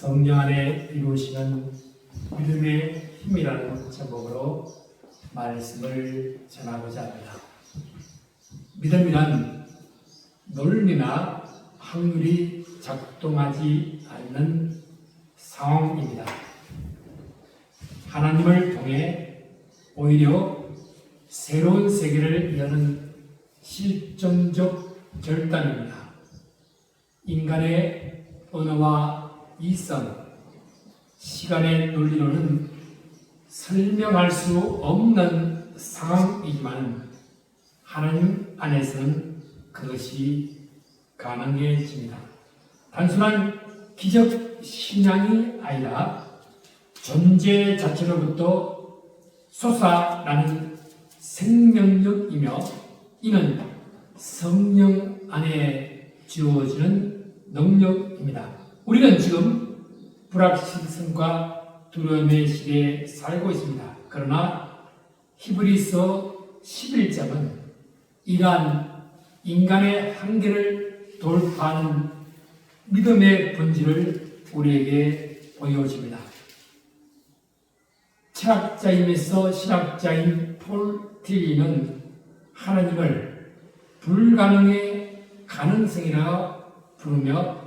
성령 안에 이루시는 믿음의 힘이라는 제목으로 말씀을 전하고자 합니다. 믿음이란 논리나 확률이 작동하지 않는 상황입니다. 하나님을 통해 오히려 새로운 세계를 여는 실존적 결단입니다. 인간의 언어와 이성, 시간의 논리로는 설명할 수 없는 상황이지만 하나님 안에서는 그것이 가능해집니다. 단순한 기적 신앙이 아니라 존재 자체로부터 솟아나는 생명력이며 이는 성령 안에 주어지는 능력입니다. 우리는 지금 불확실성과 두려움의 시대에 살고 있습니다. 그러나 히브리서 11장은 이러한 인간의 한계를 돌파하는 믿음의 본질을 우리에게 보여줍니다. 철학자이면서 신학자인 폴 틸리는 하나님을 불가능의 가능성이라 부르며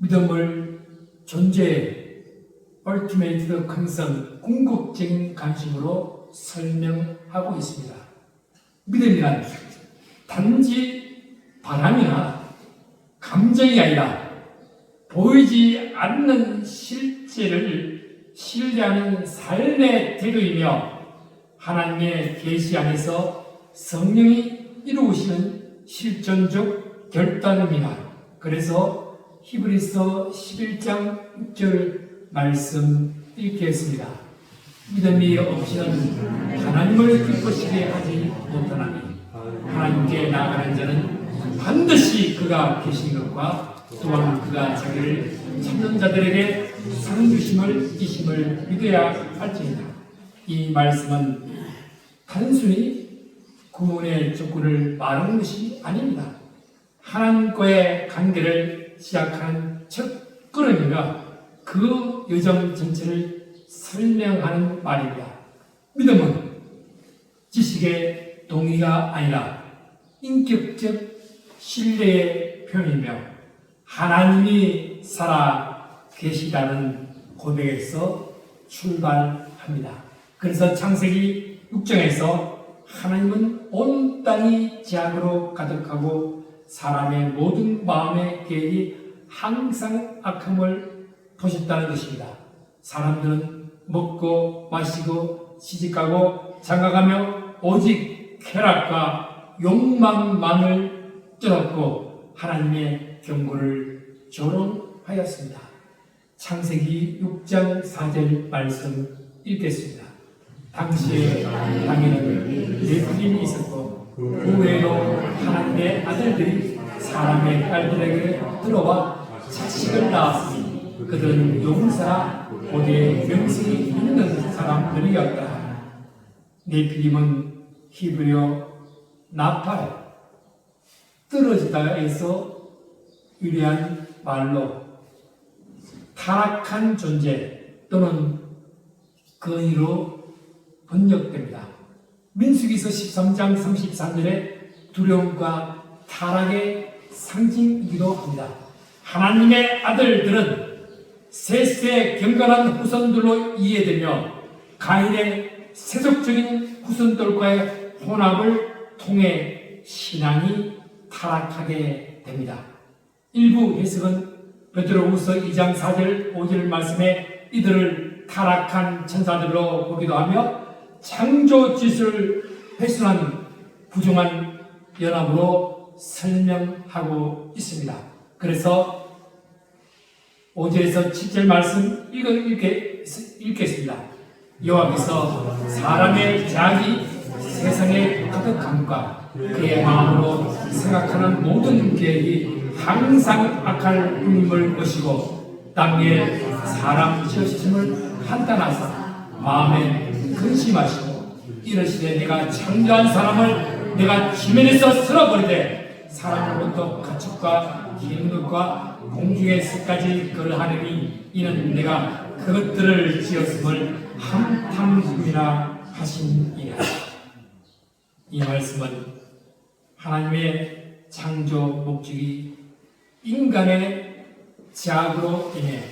믿음을 존재의 ultimate concern, 궁극적인 관심으로 설명하고 있습니다. 믿음이란 단지 바람이나 감정이 아니라 보이지 않는 실제를 신뢰하는 삶의 태도이며 하나님의 계시 안에서 성령이 이루시는 실존적 결단입니다. 그래서 히브리서 11장 6절 말씀 읽겠습니다. 믿음이 없이는 하나님을 기쁘시게 하지 못하나니 하나님께 나아가는 자는 반드시 그가 계신 것과 또한 그가 자기를 찾는 자들에게 상 주심을 이심을 믿어야 할지니라. 이 말씀은 단순히 구원의 조건을 말하는 것이 아닙니다. 하나님과의 관계를 시작하는 첫 걸음이며 그 여정 전체를 설명하는 말입니다. 믿음은 지식의 동의가 아니라 인격적 신뢰의 표현이며 하나님이 살아 계시다는 고백에서 출발합니다. 그래서 창세기 6장에서 하나님은 온 땅이 재앙으로 가득하고 사람의 모든 마음의 계획이 항상 악함을 보셨다는 것입니다. 사람들은 먹고 마시고 시집가고 장가가며 오직 쾌락과 욕망만을 쫓았고 하나님의 경고를 조롱하였습니다. 창세기 6장 4절 말씀 읽겠습니다. 당시에 당에는 네필림이 있었고 그 외에도 하나님의 아들들이 사람의 딸들에게 들어와 자식을 낳았으니 그들은 용사라 고대의 명성이 있는 사람들이었다. 네필림은 히브리어 나팔, 떨어지다에서 유래한 말로 타락한 존재 또는 근위로 번역됩니다. 민수기서 13장 33절에 두려움과 타락의 상징이기도 합니다. 하나님의 아들들은 셋의 경건한 후손들로 이해되며 가인의 세속적인 후손들과의 혼합을 통해 신앙이 타락하게 됩니다. 일부 해석은 베드로후서 2장 4절 5절 말씀에 이들을 타락한 천사들로 보기도 하며 창조 짓을 훼손한 부정한 연합으로 설명하고 있습니다. 그래서 5절에서 7절 말씀 읽겠습니다. 여호와께서 사람의 자기 세상의 가득함과 그의 마음으로 생각하는 모든 계획이 항상 악할 뿐임을 것이고 땅에 사람 지으심을 판단하사 마음에 근심하시고 이르시되 내가 창조한 사람을 내가 지면에서 쓸어버리되 사람으로부터 가축과 기름과 공중의 새까지 그러하느니 이는 내가 그것들을 지었음을 함탐이라 하시니라. 이 말씀은 하나님의 창조 목적이 인간의 죄악으로 인해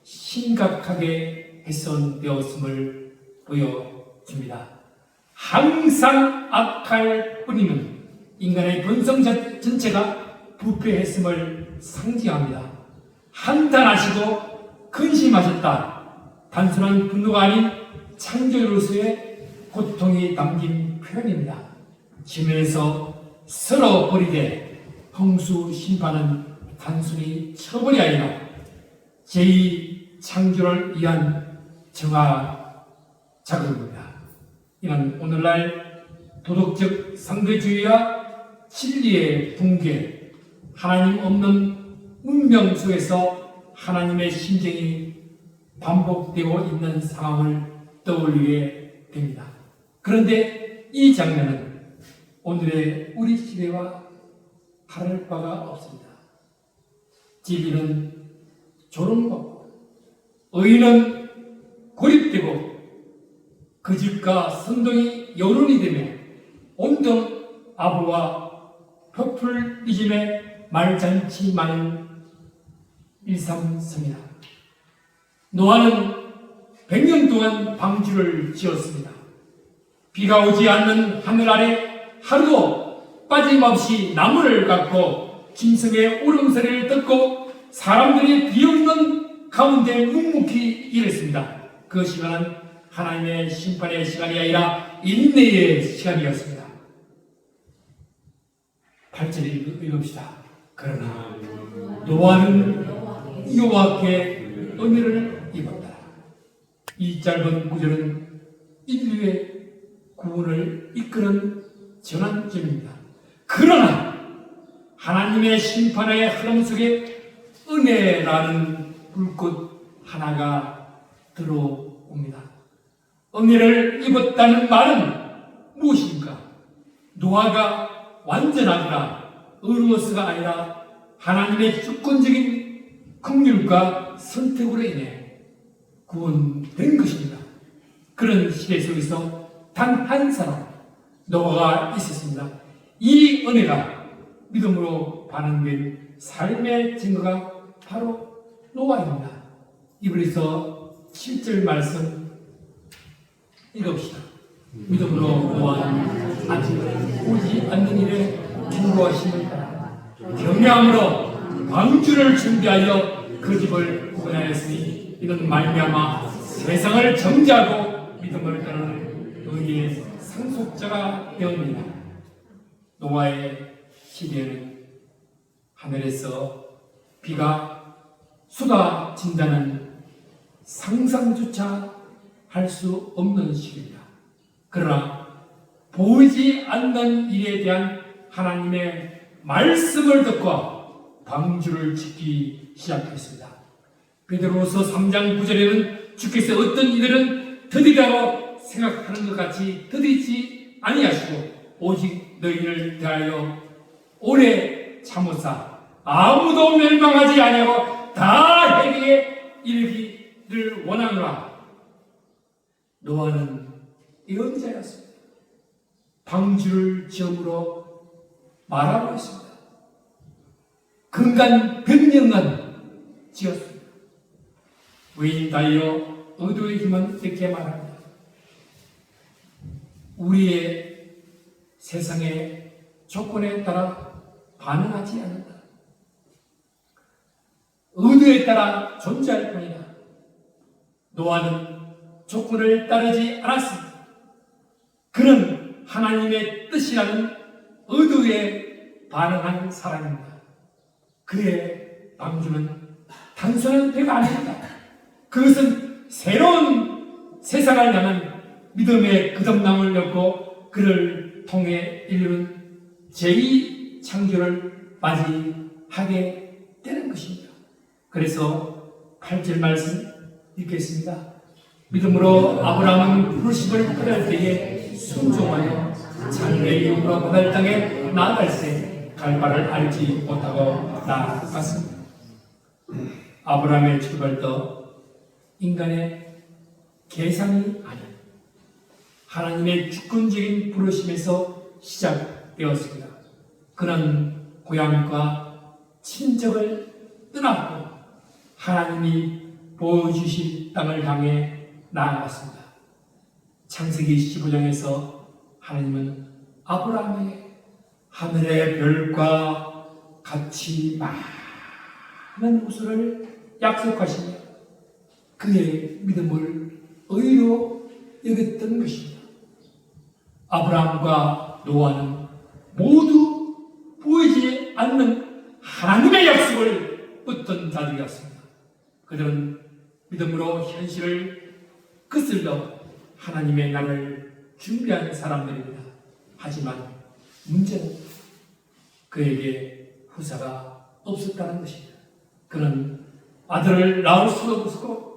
심각하게 훼손되었음을 보여줍니다. 항상 악할 뿐이면 인간의 본성 전체가 부패했음을 상징합니다. 한탄하시고 근심하셨다. 단순한 분노가 아닌 창조로서의 고통이 담긴 표현입니다. 지면에서 서로 버리되 홍수 심판은 단순히 처벌이 아니라 제2창조를 위한 정화 작업입니다. 이는 오늘날 도덕적 상대주의와 진리의 붕괴, 하나님 없는 운명 속에서 하나님의 심정이 반복되고 있는 상황을 떠올리게 됩니다. 그런데 이 장면은 오늘의 우리 시대와 다를 바가 없습니다. 진리는 조롱받고 의인은 고립되고 그 집과 선동이 여론이 되며 온통 아부와 퍼플리즘의 말잔치 많은 일삼성이다. 노아는 100년 동안 방주를 지었습니다. 비가 오지 않는 하늘 아래 하루도 빠짐없이 나무를 갖고 짐승의 울음소리를 듣고 사람들이 비없는 가운데 묵묵히 일했습니다. 그 시간은 하나님의 심판의 시간이 아니라 인내의 시간이었습니다. 8절 읽읍시다. 그러나 노아는 여호와께 은혜를 입었다. 이 짧은 구절은 인류의 구원을 이끄는 전환점입니다. 그러나 하나님의 심판의 흐름 속에 은혜라는 불꽃 하나가 들어옵니다. 은혜를 입었다는 말은 무엇입니까? 노아가 완전하거나 의로워서가 아니라 하나님의 주권적인 긍휼과 선택으로 인해 구원된 것입니다. 그런 시대 속에서 단 한 사람 노아가 있었습니다. 이 은혜가 믿음으로 반응된 삶의 증거가 바로 노아입니다. 이브리서 7절 말씀 읽읍시다. 믿음으로 노아는 아직 오지 않는 일에 충고하심을 따라 경외함으로 방주를 준비하여 그 집을 구원하였으니 이는 말미암아 세상을 정죄하고 믿음을 따르는 의의 상속자가 되었느니라. 노아의 시대에는 하늘에서 비가 쏟아진다는 상상조차 할 수 없는 시기입니다. 그러나 보이지 않는 일에 대한 하나님의 말씀을 듣고 방주를 짓기 시작했습니다. 베드로후서 3장 9절에는 주께서 어떤 이들은 더디다고 생각하는 것 같이 더디지 아니하시고 오직 너희를 대하여 오래 참으사 아무도 멸망하지 아니하고 다 회개에 이르기를 원하노라. 노아는 예언자였습니다. 방주를 지음으로 말하고 있습니다. 근간 100년간 지었습니다. 외인 다이어 의도의 힘은 이렇게 말합니다. 우리의 세상의 조건에 따라 반응하지 않는다. 의도에 따라 존재할 뿐이다. 노아는 조건을 따르지 않았습니다. 그는 하나님의 뜻이라는 의도에 반응한 사람입니다. 그의 방주는 단순한 배가 아닙니다. 그것은 새로운 세상을 향한 믿음의 거듭남을 엮고 그를 통해 인류는 제2창조를 맞이하게 되는 것입니다. 그래서 8절 말씀 읽겠습니다. 믿음으로 아브라함은 부르심을 받을 때에 순종하여 자녀의 이름으로 받을 땅에 나아갈세 갈 바를 알지 못하고 나아갔습니다. 아브라함의 출발도 인간의 계산이 아닌 하나님의 주권적인 부르심에서 시작되었습니다. 그는 고향과 친척을 떠났고 하나님이 보여주실 땅을 향해 나아갔습니다. 창세기 15장에서 하나님은 아브라함에게 하늘의 별과 같이 많은 우수를 약속하시며 그의 믿음을 의로 여겼던 것입니다. 아브라함과 노아는 모두 보이지 않는 하나님의 약속을 얻던 자들이었습니다. 그들은 믿음으로 현실을 거슬러 하나님의 날을 준비한 사람들입니다. 하지만 문제는 그에게 후사가 없었다는 것입니다. 그는 아들을 낳을 수도 없었고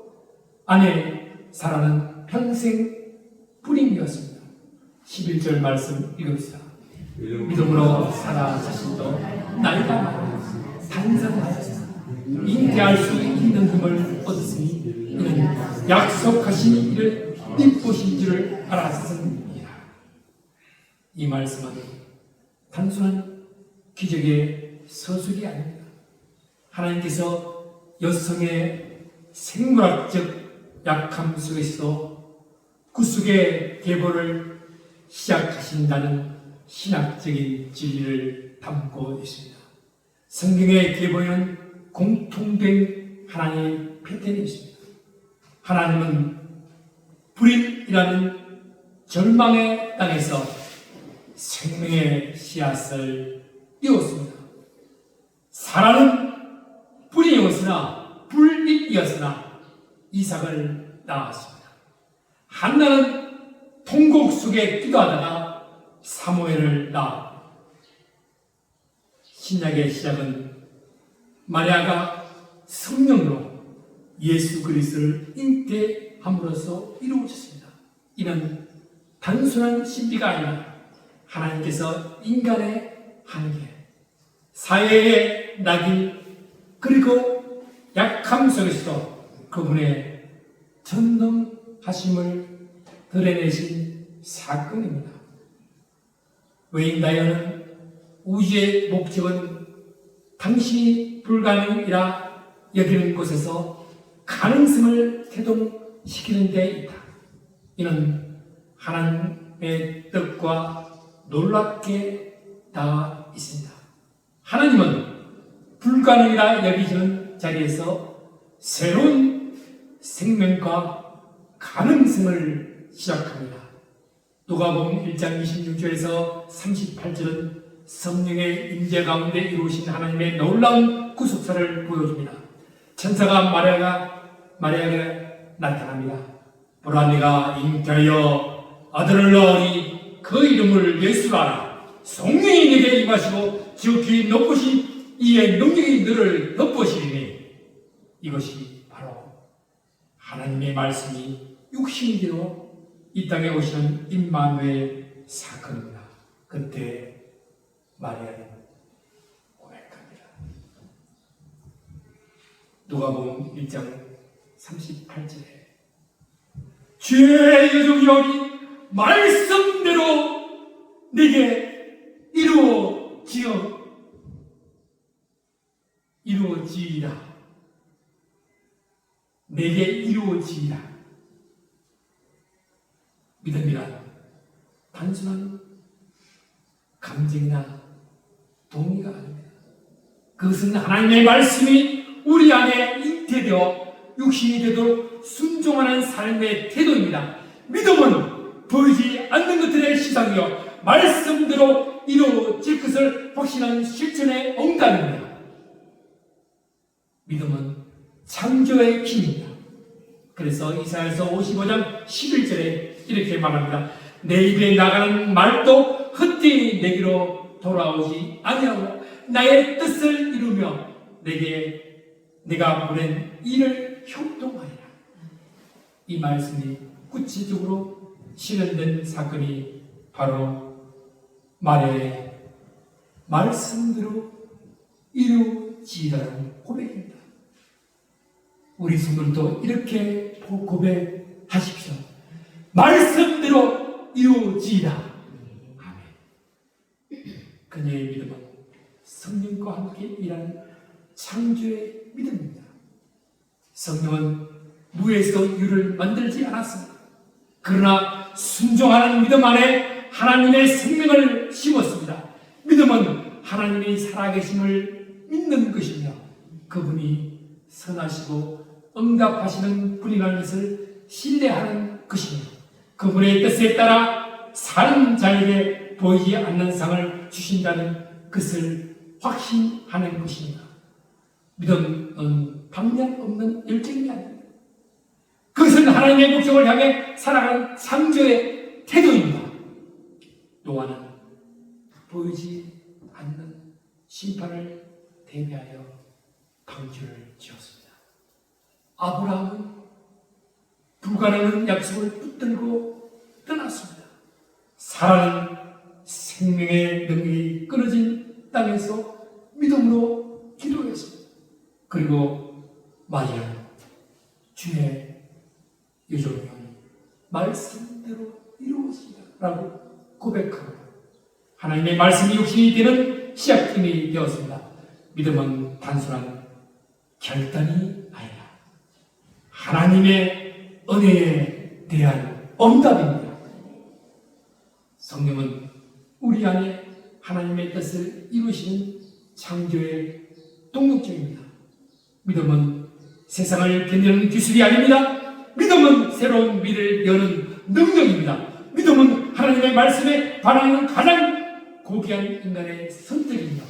아내 사라는 평생 불임이었습니다. 11절 말씀 읽읍시다. 믿음으로 사라 자신도 나이가 많아 단성하였으나 잉태할 수 있는 힘을 얻었으니 이는 약속하신 이를 믿으신 줄을 알았습니다. 이 말씀은 단순한 기적의 서술이 아닙니다. 하나님께서 여성의 생물학적 약함 속에서 구속의 계보를 시작하신다는 신학적인 진리를 담고 있습니다. 성경의 계보에는 공통된 하나님의 패턴이 있습니다. 하나님은 불임이라는 절망의 땅에서 생명의 씨앗을 띄웠습니다. 사라는 불임이었으나 불임이었으나 이삭을 낳았습니다. 한나는 통곡 속에 기도하다가 사무엘을 낳았습니다. 신약의 시작은 마리아가 성령으로 예수 그리스도를 잉태함으로써 이루어졌습니다. 이는 단순한 신비가 아니라 하나님께서 인간의 한계, 사회의 낙인, 그리고 약함 속에서도 그분의 전능하심을 드러내신 사건입니다. 웨인 다이어는 우주의 목적은 당신이 불가능이라 여기는 곳에서 가능성을 태동시키는 데 있다. 이는 하나님의 뜻과 놀랍게 닿아 있습니다. 하나님은 불가능이라 여기시는 자리에서 새로운 생명과 가능성을 시작합니다. 누가복음 1장 26절에서 38절은 성령의 임재 가운데 이루신 하나님의 놀라운 구속사를 보여줍니다. 천사가 마리아에게 나타납니다. 보라, 네가 잉태하여 아들을 낳으니 그 이름을 예수라. 성령이 네게 임하시고 지극히 높으신 이의 능력이 너를 덮으시리니 이것이 바로 하나님의 말씀이 육신이 되어 이 땅에 오시는 임마누엘 사건입니다. 그때 마리아는 고백합니다. 누가복음 1장 38절에 주의 여종이오니 말씀대로 내게 이루어지리라. 내게 이루어지리라. 믿음이란 단순한 감정이나 동의가 아닙니다. 그것은 하나님의 말씀이 우리 안에 잉태되어 육신이 되도록 순종하는 삶의 태도입니다. 믿음은 보이지 않는 것들의 시상이요 말씀대로 이루어질 것을 확신하는 실천의 응답입니다. 믿음은 창조의 힘입니다. 그래서 이사야서 55장 11절에 이렇게 말합니다. 내 입에 나가는 말도 헛되이 내게로 돌아오지 아니하고 나의 뜻을 이루며 내가 보낸 일을 협동하리라. 이 말씀이 구체적으로 실현된 사건이 바로 마리아의 말씀대로 이루어지리라는 고백입니다. 우리 성도들도 이렇게 고백하십시오. 말씀대로 이루어지리라. 아멘. 그녀의 믿음은 성령과 함께 일하는 창조의 믿음입니다. 성령은 무에서 유를 만들지 않았습니다. 그러나 순종하는 믿음 안에 하나님의 생명을 심었습니다. 믿음은 하나님이 살아계심을 믿는 것이며 그분이 선하시고 응답하시는 분이라는 것을 신뢰하는 것이며 그분의 뜻에 따라 사는 자에게 보이지 않는 상을 주신다는 것을 확신하는 것입니다. 믿음은 방향 없는 열정이 아닙니다. 그것은 하나님의 목적을 향해 살아가는 창조의 태도입니다. 노아는 보이지 않는 심판을 대비하여 방주를 지었습니다. 아브라함은 불가능한 약속을 붙들고 떠났습니다. 사라는 생명의 능력이 끊어진 땅에서 믿음으로 기도했습니다. 그리고 마리아는 주의 요정이 말씀대로 이루어지리라고 고백하고 하나님의 말씀이 육신이 되는 시작점이 되었습니다. 믿음은 단순한 결단이 아니라 하나님의 은혜에 대한 응답입니다. 성령은 우리 안에 하나님의 뜻을 이루시는 창조의 동력적입니다. 믿음은 세상을 견디는 기술이 아닙니다. 믿음은 새로운 미래를 여는 능력입니다. 믿음은 하나님의 말씀에 반하는 가장 고귀한 인간의 선택입니다.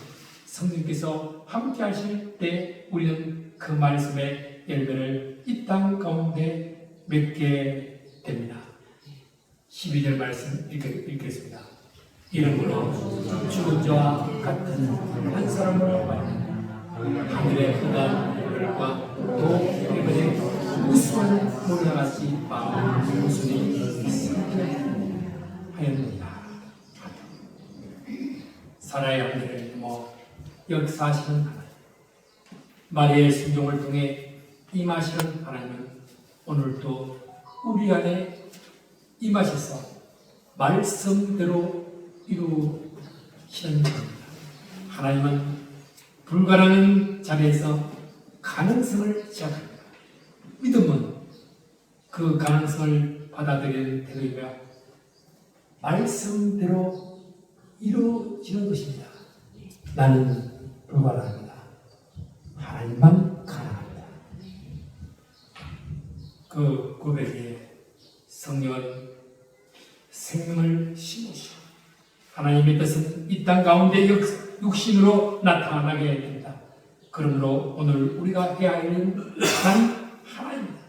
성령께서 함께 하실 때 우리는 그 말씀의 열매를 이 땅 가운데 맺게 됩니다. 12절 말씀 읽겠습니다. 이름으로 죽은 자와 같은 한 사람으로 말하는 하늘의 흔한 별과 또 해변의 우수한 모래같이 마음을 우순히 있으리라 하였느니라. 사라의 양들을 역사하시는 하나님, 마리아의 순종을 통해 임하시는 하나님은 오늘도 우리 안에 임하셔서 말씀대로 이루시는 분입니다. 하나님은 불가능한 자리에서 가능성을 시작합니다. 믿음은 그 가능성을 받아들이는 태도이며 말씀대로 이루어지는 것입니다. 나는 불가능합니다. 하나님만 가능합니다. 그 고백에 성령은 생명을 심으시고 하나님의 뜻은 이 땅 가운데 육신으로 나타나게 됩니다. 그러므로 오늘 우리가 해야 할 일은 단 하나입니다.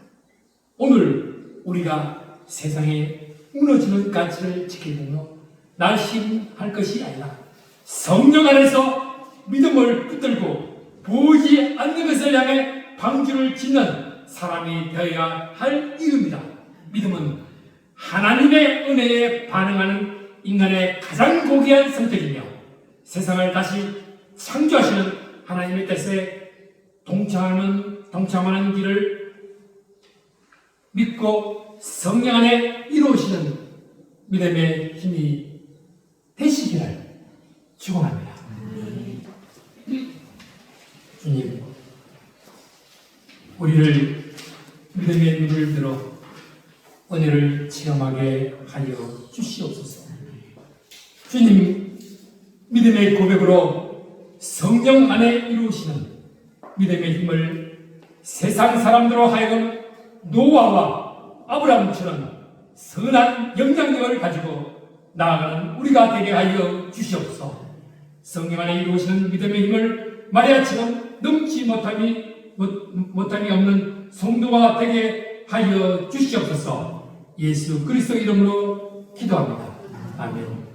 오늘 우리가 세상에 무너지는 가치를 지키며 날씬할 것이 아니라 성령 안에서 믿음을 붙들고 보이지 않는 것을 향해 방주를 짓는 사람이 되어야 할 일입니다. 믿음은 하나님의 은혜에 반응하는 인간의 가장 고귀한 선택이며 세상을 다시 창조하시는 하나님의 뜻에 동참하는 길을 믿고 성령 안에 이루어지는 믿음의 힘이 되시기를 축원합니다. 주님, 우리를 믿음의 눈을 들어 은혜를 체험하게 하여 주시옵소서. 주님, 믿음의 고백으로 성령 안에 이루시는 믿음의 힘을 세상 사람들로 하여금 노아와 아브라함처럼 선한 영향력을 가지고 나아가는 우리가 되게 하여 주시옵소서. 성령 안에 이루시는 믿음의 힘을 마리아처럼 넘지 못함이 없는 성도가 되게 하여 주시옵소서. 예수 그리스도 이름으로 기도합니다. 아멘.